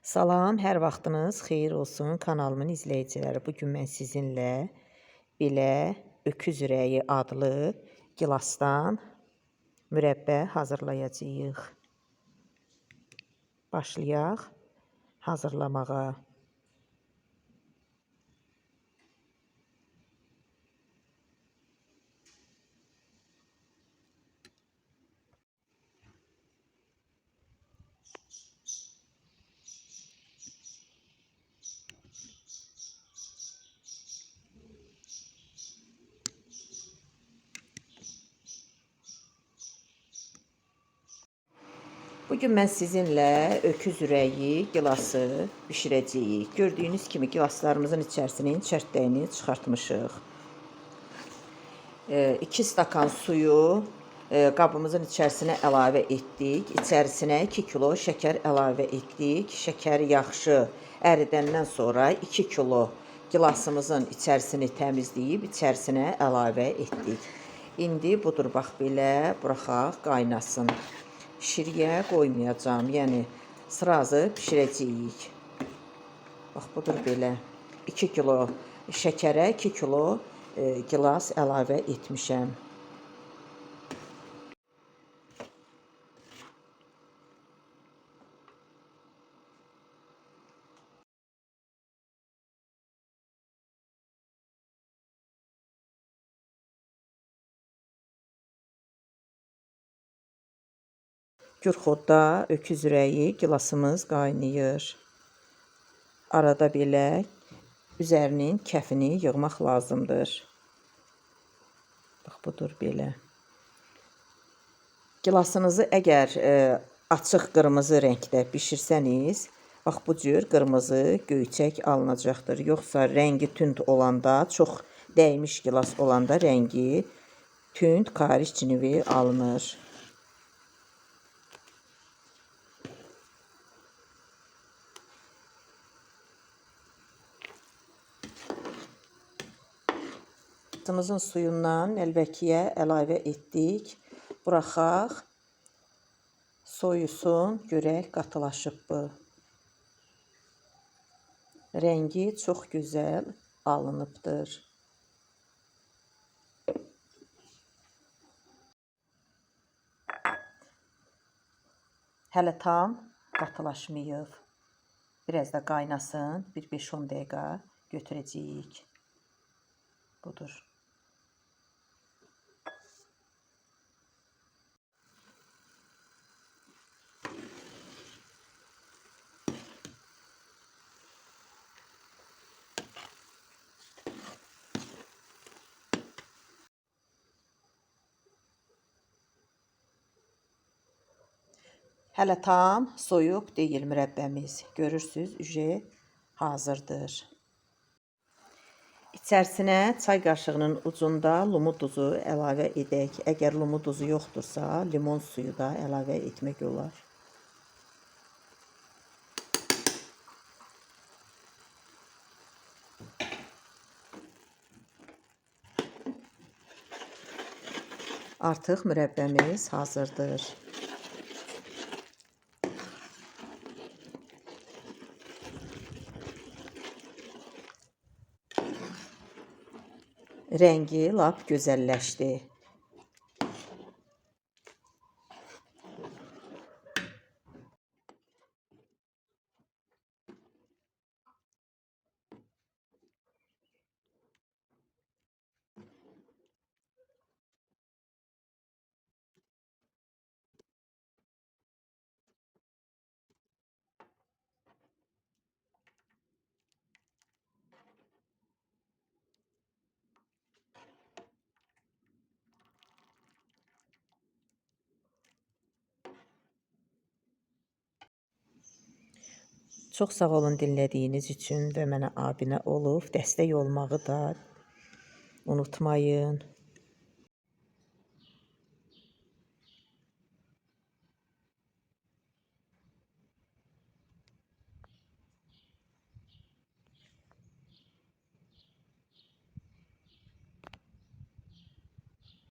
Salam, hər vaxtınız xeyir olsun kanalımın izləyiciləri. Bugün mən sizinlə belə öküz ürəyi adlı gilasdan mürəbbə hazırlayacağıq. Başlayaq hazırlamağa. Bugün mən sizinlə öküz ürəyi gilası bişirəcəyik. Gördüyünüz kimi gilaslarımızın içərisinin çərtdəyini çıxartmışıq. 2 stakan suyu qabımızın içərisinə əlavə etdik. İçərisinə 2 kilo şəkər əlavə etdik. Şəkəri yaxşı əridəndən sonra 2 kilo gilasımızın içərisini təmizləyib içərisinə əlavə etdik. İndi budur bax belə buraxaq qaynasın. Şiriyə qoymayacağım, yəni sırazı bişirəcəyik. Bax budur belə 2 kilo şəkərə 2 kilo gilas əlavə etmişəm. Gürxodda öküz ürəyi gilasımız qaynayır. Arada belə üzərinin kəfini yığmaq lazımdır. Bax budur belə. Gilasınızı əgər açıq qırmızı rəngdə bişirsəniz, bax bu cür qırmızı göyçək alınacaqdır. Yoxsa rəngi tünd olanda, çox dəymiş gilas olanda rəngi tünd kariçnivi alınır. Gilasımızın suyundan nəlbəkiyə əlavə etdik. Buraxaq, soyusun, görək qatılaşıb bu. Rəngi çox gözəl alınıbdır. Hələ tam qatılaşmayıb. Biraz da qaynasın, bir 5-10 dəqiqə götürəcəyik. Budur. Hələ tam soyuq deyil mürəbbəmiz. Görürsünüz, üje hazırdır. İçərisinə çay qaşığının ucunda lumu duzu əlavə edək. Əgər lumu duzu yoxdursa, limon suyu da əlavə etmək olar. Artıq mürəbbəmiz hazırdır. Rəngi lap gözəlləşdi. Çox sağ olun dinlədiyiniz üçün və mənə abunə olub dəstək olmağı da unutmayın.